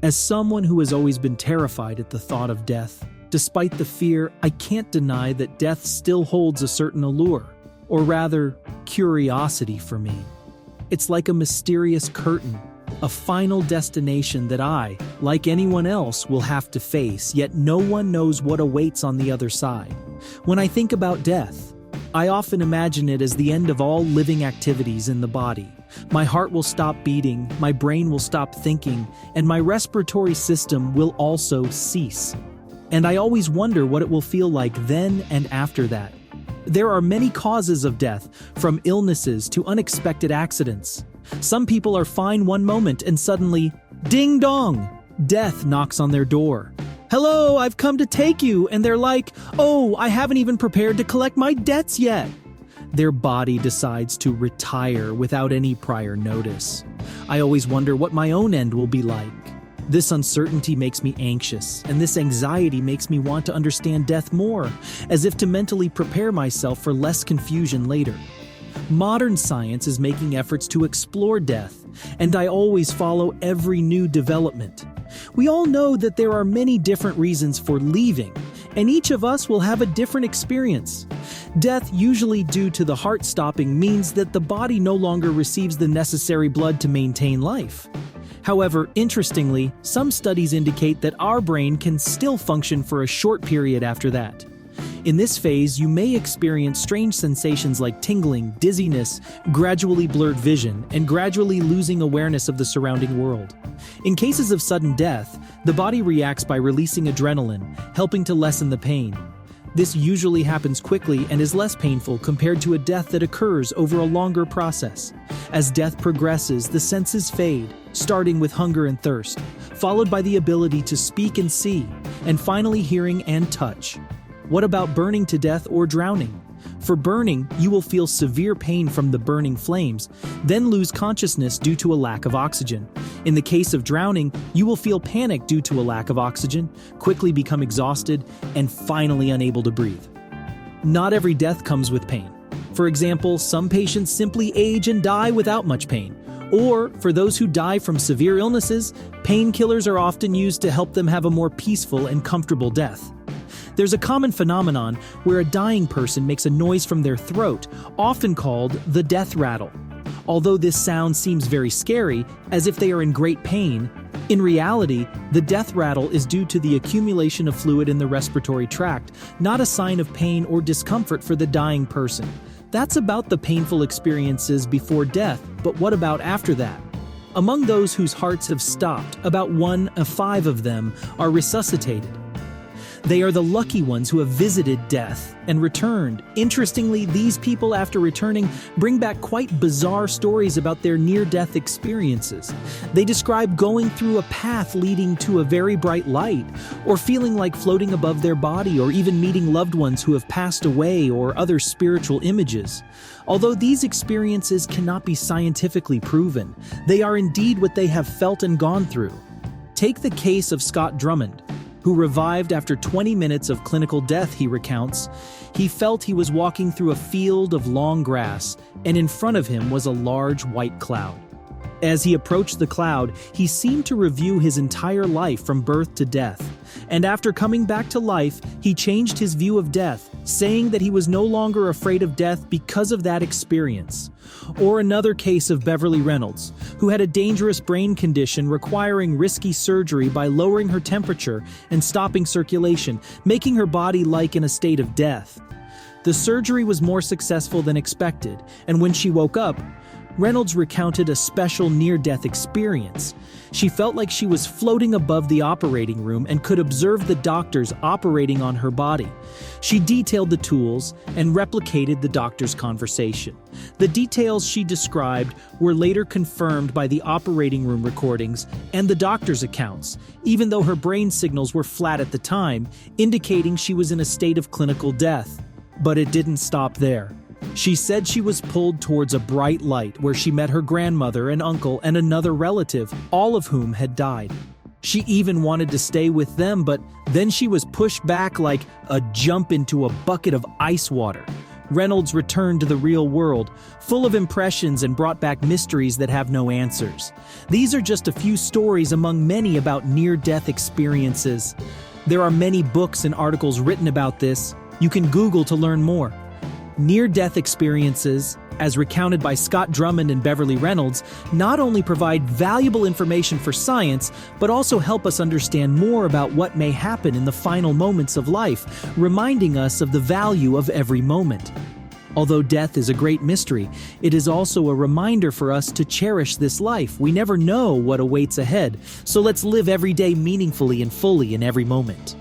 As someone who has always been terrified at the thought of death, despite the fear, I can't deny that death still holds a certain allure, or rather, curiosity for me. It's like a mysterious curtain, a final destination that I, like anyone else, will have to face, yet no one knows what awaits on the other side. When I think about death, I often imagine it as the end of all living activities in the body. My heart will stop beating, my brain will stop thinking, and my respiratory system will also cease. And I always wonder what it will feel like then and after that. There are many causes of death, from illnesses to unexpected accidents. Some people are fine one moment and suddenly, ding dong, death knocks on their door. Hello, I've come to take you, and they're like, oh, I haven't even prepared to collect my debts yet. Their body decides to retire without any prior notice. I always wonder what my own end will be like. This uncertainty makes me anxious, and this anxiety makes me want to understand death more, as if to mentally prepare myself for less confusion later. Modern science is making efforts to explore death, and I always follow every new development. We all know that there are many different reasons for leaving, and each of us will have a different experience. Death, usually due to the heart stopping, means that the body no longer receives the necessary blood to maintain life. However, interestingly, some studies indicate that our brain can still function for a short period after that. In this phase, you may experience strange sensations like tingling, dizziness, gradually blurred vision, and gradually losing awareness of the surrounding world. In cases of sudden death, the body reacts by releasing adrenaline, helping to lessen the pain. This usually happens quickly and is less painful compared to a death that occurs over a longer process. As death progresses, the senses fade, starting with hunger and thirst, followed by the ability to speak and see, and finally hearing and touch. What about burning to death or drowning? For burning, you will feel severe pain from the burning flames, then lose consciousness due to a lack of oxygen. In the case of drowning, you will feel panic due to a lack of oxygen, quickly become exhausted, and finally unable to breathe. Not every death comes with pain. For example, some patients simply age and die without much pain. Or, for those who die from severe illnesses, painkillers are often used to help them have a more peaceful and comfortable death. There's a common phenomenon where a dying person makes a noise from their throat, often called the death rattle. Although this sound seems very scary, as if they are in great pain, in reality, the death rattle is due to the accumulation of fluid in the respiratory tract, not a sign of pain or discomfort for the dying person. That's about the painful experiences before death, but what about after that? Among those whose hearts have stopped, about 1 of 5 of them are resuscitated. They are the lucky ones who have visited death and returned. Interestingly, these people, after returning, bring back quite bizarre stories about their near-death experiences. They describe going through a path leading to a very bright light, or feeling like floating above their body, or even meeting loved ones who have passed away, or other spiritual images. Although these experiences cannot be scientifically proven, they are indeed what they have felt and gone through. Take the case of Scott Drummond, who revived after 20 minutes of clinical death. He recounts, he felt he was walking through a field of long grass, and in front of him was a large white cloud. As he approached the cloud, he seemed to review his entire life from birth to death. And after coming back to life, he changed his view of death, saying that he was no longer afraid of death because of that experience. Or another case of Beverly Reynolds, who had a dangerous brain condition requiring risky surgery by lowering her temperature and stopping circulation, making her body like in a state of death. The surgery was more successful than expected, and when she woke up, Reynolds recounted a special near-death experience. She felt like she was floating above the operating room and could observe the doctors operating on her body. She detailed the tools and replicated the doctor's conversation. The details she described were later confirmed by the operating room recordings and the doctor's accounts, even though her brain signals were flat at the time, indicating she was in a state of clinical death. But it didn't stop there. She said she was pulled towards a bright light where she met her grandmother and uncle and another relative, all of whom had died. She even wanted to stay with them, but then she was pushed back like a jump into a bucket of ice water. Reynolds returned to the real world, full of impressions and brought back mysteries that have no answers. These are just a few stories among many about near-death experiences. There are many books and articles written about this. You can Google to learn more. Near-death experiences, as recounted by Scott Drummond and Beverly Reynolds, not only provide valuable information for science, but also help us understand more about what may happen in the final moments of life, reminding us of the value of every moment. Although death is a great mystery, it is also a reminder for us to cherish this life. We never know what awaits ahead, so let's live every day meaningfully and fully in every moment.